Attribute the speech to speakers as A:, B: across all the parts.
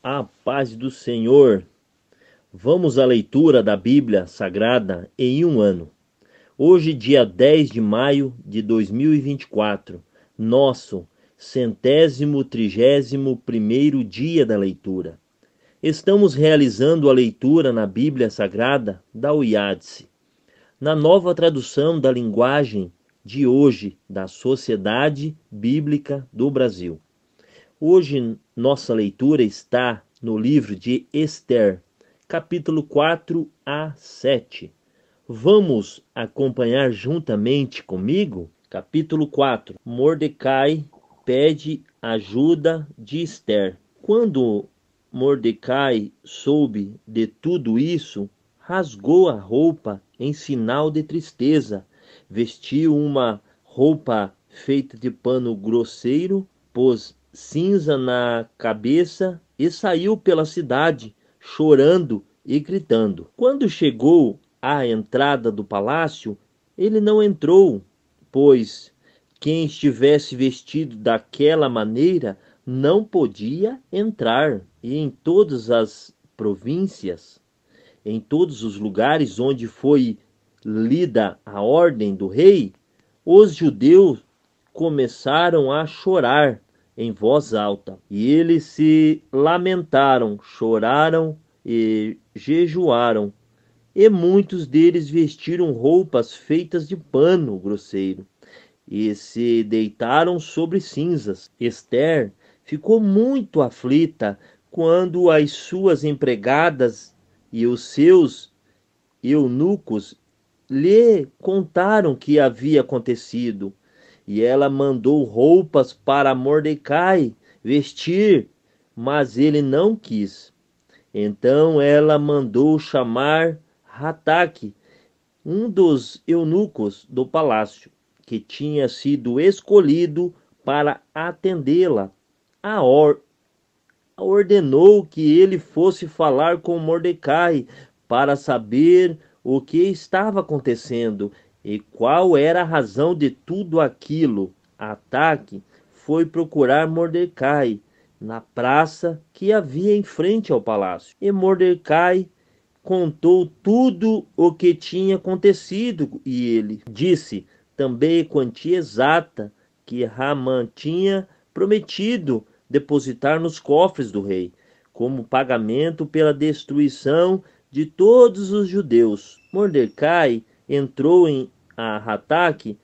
A: A paz do Senhor. Vamos à leitura da Bíblia Sagrada em um ano. Hoje, dia 10 de maio de 2024, nosso 131º dia da leitura. Estamos realizando a leitura na Bíblia Sagrada da UIADSE, na nova tradução da linguagem de hoje da Sociedade Bíblica do Brasil. Hoje nossa leitura está no livro de Ester, capítulo 4 a 7. Vamos acompanhar juntamente comigo? Capítulo 4. Mordecai pede ajuda de Ester. Quando Mordecai soube de tudo isso, rasgou a roupa em sinal de tristeza, vestiu uma roupa feita de pano grosseiro, pôs cinza na cabeça e saiu pela cidade, chorando e gritando. Quando chegou à entrada do palácio, ele não entrou, pois quem estivesse vestido daquela maneira não podia entrar. E em todas as províncias, em todos os lugares onde foi lida a ordem do rei, os judeus começaram a chorar em voz alta. E eles se lamentaram, choraram e jejuaram. E muitos deles vestiram roupas feitas de pano grosseiro e se deitaram sobre cinzas. Ester ficou muito aflita quando as suas empregadas e os seus eunucos lhe contaram o que havia acontecido. E ela mandou roupas para Mordecai vestir, mas ele não quis. Então ela mandou chamar Hataque, um dos eunucos do palácio, que tinha sido escolhido para atendê-la. Ordenou que ele fosse falar com Mordecai para saber o que estava acontecendo e qual era a razão de tudo aquilo. Hataque foi procurar Mordecai na praça que havia em frente ao palácio. E Mordecai contou tudo o que tinha acontecido e ele disse também a quantia exata que Ramã tinha prometido depositar nos cofres do rei, como pagamento pela destruição de todos os judeus. Mordecai entrou em Hataque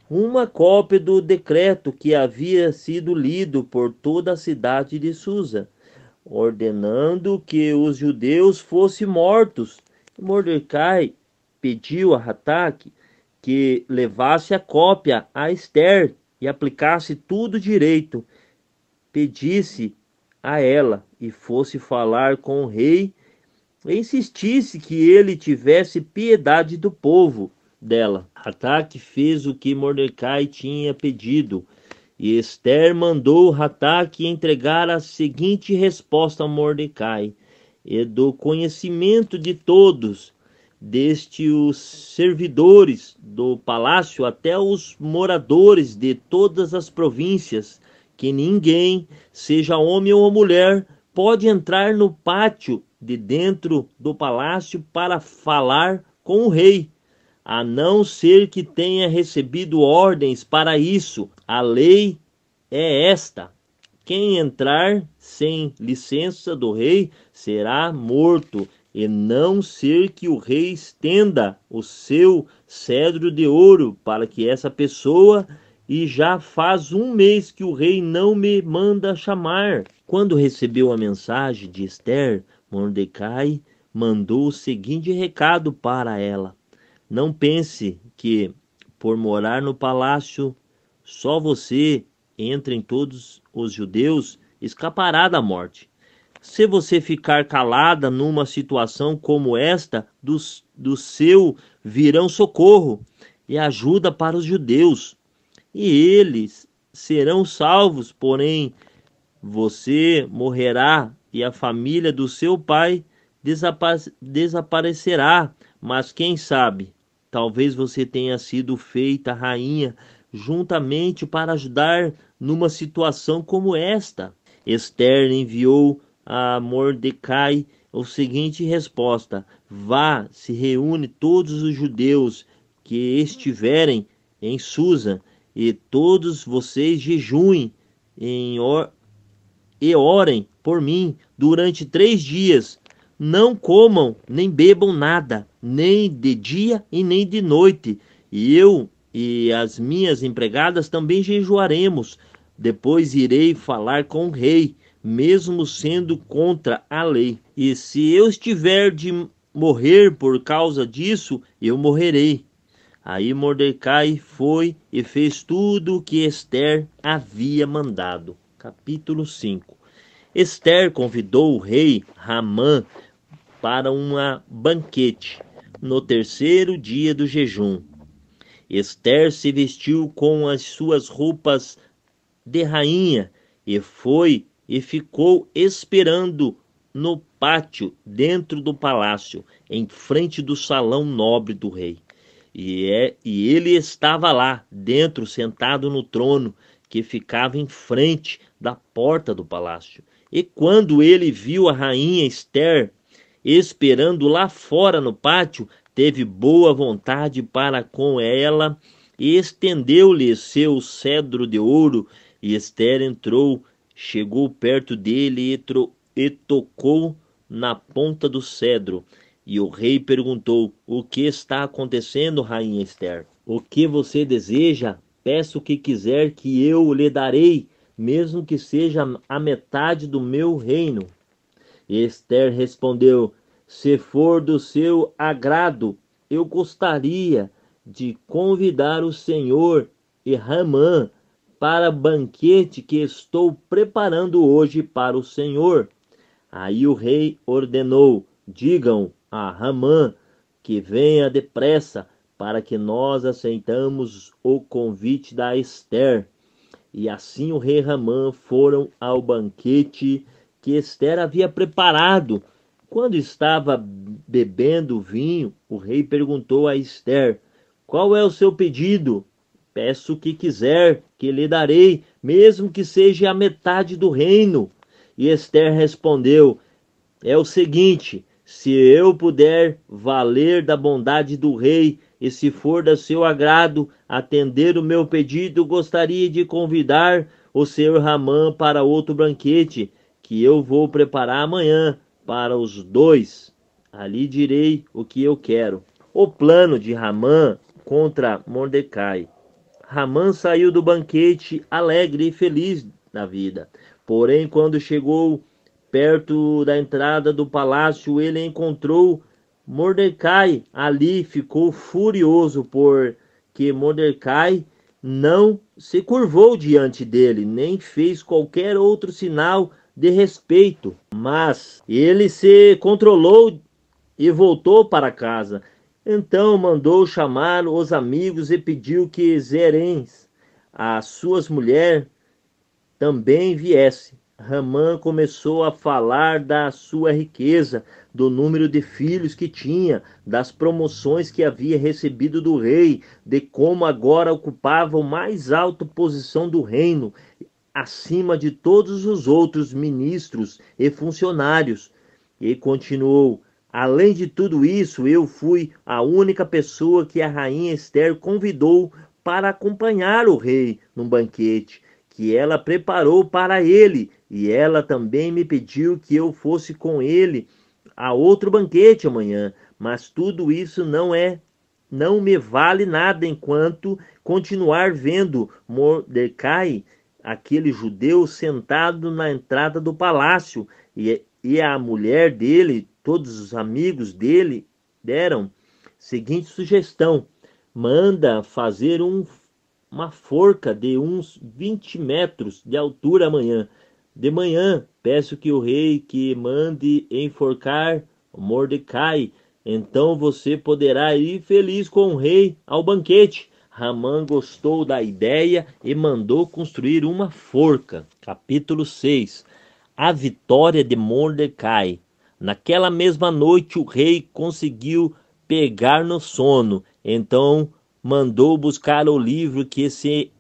A: uma cópia do decreto que havia sido lido por toda a cidade de Susa, ordenando que os judeus fossem mortos. Mordecai pediu a Hataque que levasse a cópia a Ester e aplicasse tudo direito. Pedisse a ela e fosse falar com o rei e insistisse que ele tivesse piedade do povo dela. Hataque fez o que Mordecai tinha pedido, e Ester mandou Hataque entregar a seguinte resposta a Mordecai: e do conhecimento de todos, desde os servidores do palácio até os moradores de todas as províncias, que ninguém, seja homem ou mulher, pode entrar no pátio de dentro do palácio para falar com o rei, a não ser que tenha recebido ordens para isso. A lei é esta: quem entrar sem licença do rei será morto, e não ser que o rei estenda o seu cedro de ouro para que essa pessoa, e já faz um mês que o rei não me manda chamar. Quando recebeu a mensagem de Ester, Mordecai mandou o seguinte recado para ela: não pense que, por morar no palácio, só você, entre todos os judeus, escapará da morte. Se você ficar calada numa situação como esta, do seu virão socorro e ajuda para os judeus, e eles serão salvos, porém você morrerá e a família do seu pai desaparecerá. Mas quem sabe, talvez você tenha sido feita rainha juntamente para ajudar numa situação como esta. Ester enviou a Mordecai a seguinte resposta: vá, se reúne todos os judeus que estiverem em Susa, e todos vocês jejuem em e orem por mim durante 3 dias. Não comam nem bebam nada, nem de dia e nem de noite. E eu e as minhas empregadas também jejuaremos. Depois irei falar com o rei, mesmo sendo contra a lei. E se eu estiver de morrer por causa disso, eu morrerei. Aí Mordecai foi e fez tudo o que Ester havia mandado. Capítulo 5. Ester convidou o rei Ramã para um banquete no terceiro dia do jejum. Ester se vestiu com as suas roupas de rainha e foi e ficou esperando no pátio dentro do palácio, em frente do salão nobre do rei. E ele estava lá dentro, sentado no trono que ficava em frente da porta do palácio. E quando ele viu a rainha Ester esperando lá fora no pátio, teve boa vontade para com ela e estendeu-lhe seu cedro de ouro. E Ester entrou, chegou perto dele e tocou na ponta do cedro. E o rei perguntou: o que está acontecendo, rainha Ester? O que você deseja? Peça o que quiser que eu lhe darei, mesmo que seja a metade do meu reino. Ester respondeu: se for do seu agrado, eu gostaria de convidar o senhor e Ramã para o banquete que estou preparando hoje para o senhor. Aí o rei ordenou: digam a Ramã que venha depressa, para que nós aceitamos o convite da Ester. E assim o rei Ramã foram ao banquete que Ester havia preparado. Quando estava bebendo vinho, o rei perguntou a Ester: qual é o seu pedido? Peço o que quiser, que lhe darei, mesmo que seja a metade do reino. E Ester respondeu: é o seguinte, se eu puder valer da bondade do rei, e se for do seu agrado atender o meu pedido, gostaria de convidar o senhor Ramã para outro banquete, que eu vou preparar amanhã para os dois. Ali direi o que eu quero. O plano de Ramã contra Mordecai. Ramã saiu do banquete alegre e feliz na vida. Porém, quando chegou perto da entrada do palácio, ele encontrou Mordecai ali. Ficou furioso porque Mordecai não se curvou diante dele, nem fez qualquer outro sinal de respeito. Mas ele se controlou e voltou para casa. Então mandou chamar os amigos e pediu que Zerens, a sua mulher, também viesse. Ramã começou a falar da sua riqueza, do número de filhos que tinha, das promoções que havia recebido do rei, de como agora ocupava a mais alta posição do reino, acima de todos os outros ministros e funcionários. E continuou: além de tudo isso, eu fui a única pessoa que a rainha Ester convidou para acompanhar o rei num banquete que ela preparou para ele, e ela também me pediu que eu fosse com ele a outro banquete amanhã. Mas tudo isso não me vale nada enquanto continuar vendo Mordecai, aquele judeu, sentado na entrada do palácio, e a mulher dele, todos os amigos dele deram seguinte sugestão: manda fazer uma forca de uns 20 metros de altura amanhã. De manhã, peço que o rei que mande enforcar Mordecai. Então você poderá ir feliz com o rei ao banquete. Ramã gostou da ideia e mandou construir uma forca. Capítulo 6. A vitória de Mordecai. Naquela mesma noite o rei conseguiu pegar no sono. Então mandou buscar o livro que se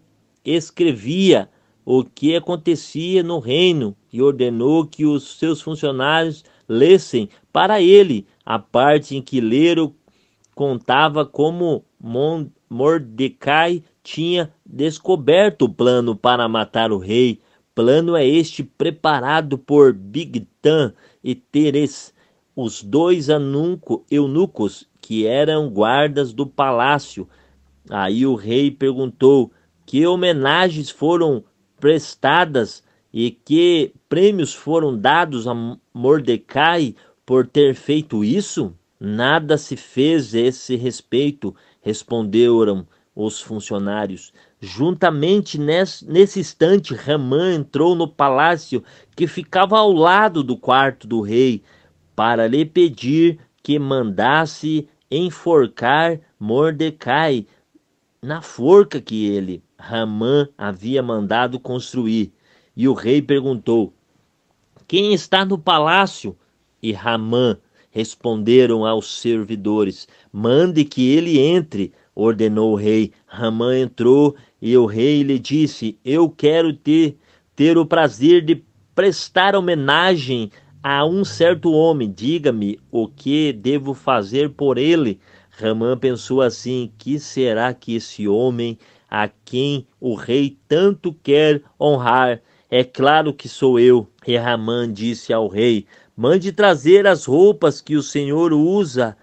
A: escrevia o que acontecia no reino e ordenou que os seus funcionários lessem para ele a parte em que leram contava como Mordecai tinha descoberto o plano para matar o rei. Plano é este preparado por Bigtan e Teres, os dois eunucos que eram guardas do palácio. Aí o rei perguntou que homenagens foram prestadas e que prêmios foram dados a Mordecai por ter feito isso. Nada se fez a esse respeito, responderam os funcionários. Juntamente nesse instante, Ramã entrou no palácio que ficava ao lado do quarto do rei, para lhe pedir que mandasse enforcar Mordecai na forca que ele, Ramã, havia mandado construir. E o rei perguntou: quem está no palácio? E Ramã responderam aos servidores: mande que ele entre, ordenou o rei. Ramã entrou e o rei lhe disse: eu quero ter o prazer de prestar homenagem a um certo homem. Diga-me o que devo fazer por ele. Ramã pensou assim: que será que esse homem a quem o rei tanto quer honrar? É claro que sou eu. E Ramã disse ao rei: mande trazer as roupas que o Senhor usa,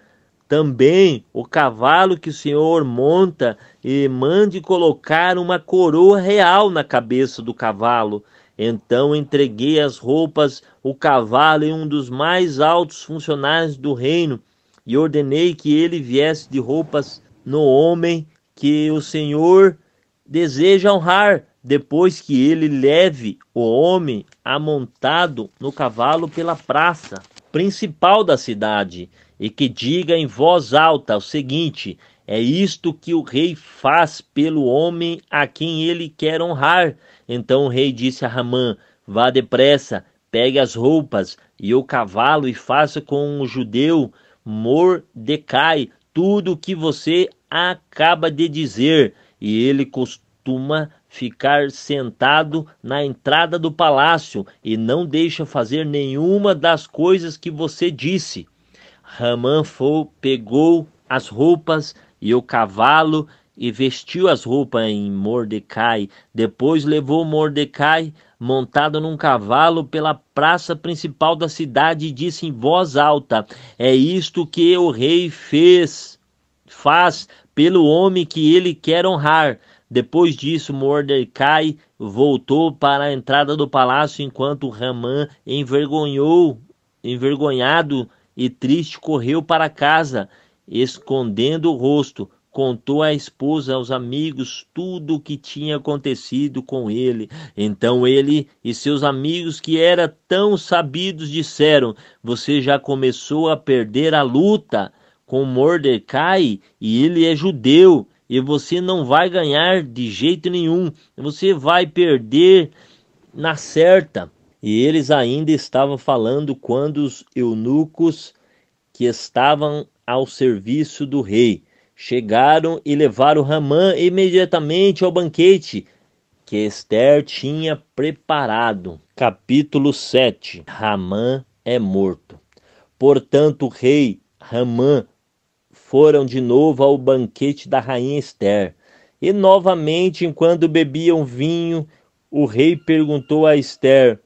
A: também o cavalo que o Senhor monta, e mande colocar uma coroa real na cabeça do cavalo. Então entreguei as roupas, o cavalo e um dos mais altos funcionários do reino, e ordenei que ele viesse de roupas no homem que o Senhor deseja honrar, depois que ele leve o homem amontado no cavalo pela praça principal da cidade, e que diga em voz alta o seguinte: é isto que o rei faz pelo homem a quem ele quer honrar. Então o rei disse a Ramã: vá depressa, pegue as roupas e o cavalo e faça com o judeu Mordecai tudo o que você acaba de dizer. E ele costuma ficar sentado na entrada do palácio e não deixa fazer nenhuma das coisas que você disse. Ramã pegou as roupas e o cavalo e vestiu as roupas em Mordecai. Depois levou Mordecai montado num cavalo pela praça principal da cidade e disse em voz alta: é isto que o rei faz pelo homem que ele quer honrar. Depois disso, Mordecai voltou para a entrada do palácio, enquanto Ramã, envergonhado e triste, correu para casa, escondendo o rosto. Contou à esposa, aos amigos, tudo o que tinha acontecido com ele. Então ele e seus amigos, que eram tão sabidos, disseram: você já começou a perder a luta com Mordecai, e ele é judeu, e você não vai ganhar de jeito nenhum. Você vai perder na certa. E eles ainda estavam falando quando os eunucos que estavam ao serviço do rei chegaram e levaram Ramã imediatamente ao banquete que Ester tinha preparado. Capítulo 7. Ramã é morto. Portanto, o rei Ramã foram de novo ao banquete da rainha Ester. E novamente, enquanto bebiam vinho, o rei perguntou a Ester: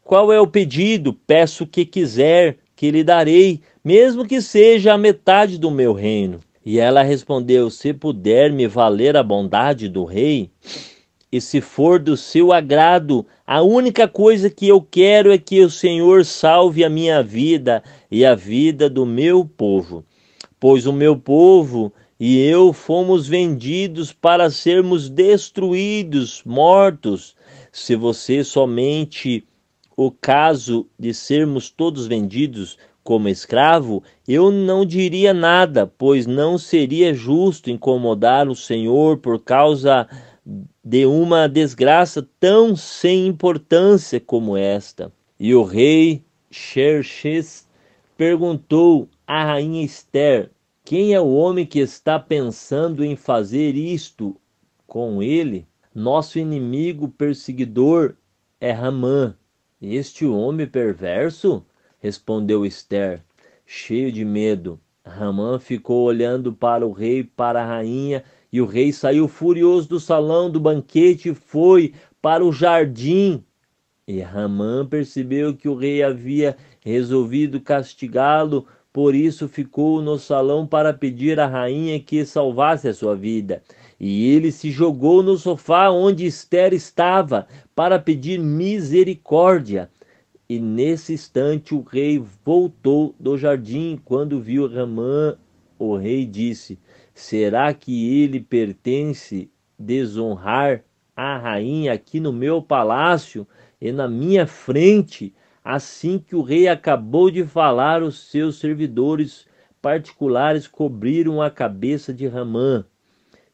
A: qual é o pedido? Peço o que quiser, que lhe darei, mesmo que seja a metade do meu reino. E ela respondeu: se puder me valer a bondade do rei, e se for do seu agrado, a única coisa que eu quero é que o Senhor salve a minha vida e a vida do meu povo. Pois o meu povo e eu fomos vendidos para sermos destruídos, mortos. Se você somente o caso de sermos todos vendidos como escravo, eu não diria nada, pois não seria justo incomodar o Senhor por causa de uma desgraça tão sem importância como esta. E o rei Xerxes perguntou à rainha Ester: quem é o homem que está pensando em fazer isto com ele? Nosso inimigo perseguidor é Ramã. Este homem perverso? Respondeu Ester, cheio de medo. Ramã ficou olhando para o rei e para a rainha, e o rei saiu furioso do salão do banquete e foi para o jardim. E Ramã percebeu que o rei havia resolvido castigá-lo, por isso ficou no salão para pedir à rainha que salvasse a sua vida. E ele se jogou no sofá onde Ester estava para pedir misericórdia. E nesse instante o rei voltou do jardim. Quando viu Ramã, o rei disse: será que ele pertence desonrar a rainha aqui no meu palácio e na minha frente? Assim que o rei acabou de falar, os seus servidores particulares cobriram a cabeça de Ramã.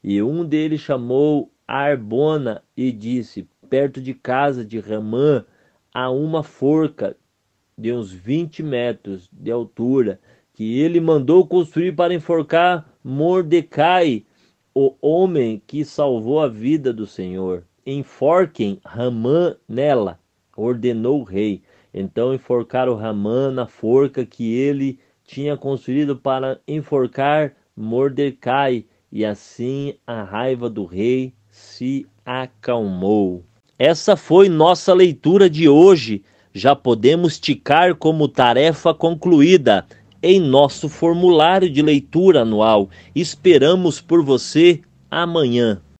A: E um deles chamou Arbona e disse: perto de casa de Ramã há uma forca de uns 20 metros de altura, que ele mandou construir para enforcar Mordecai, o homem que salvou a vida do Senhor. Enforquem Ramã nela, ordenou o rei. Então enforcaram Ramã na forca que ele tinha construído para enforcar Mordecai, e assim a raiva do rei se acalmou. Essa foi nossa leitura de hoje. Já podemos ticar como tarefa concluída em nosso formulário de leitura anual. Esperamos por você amanhã.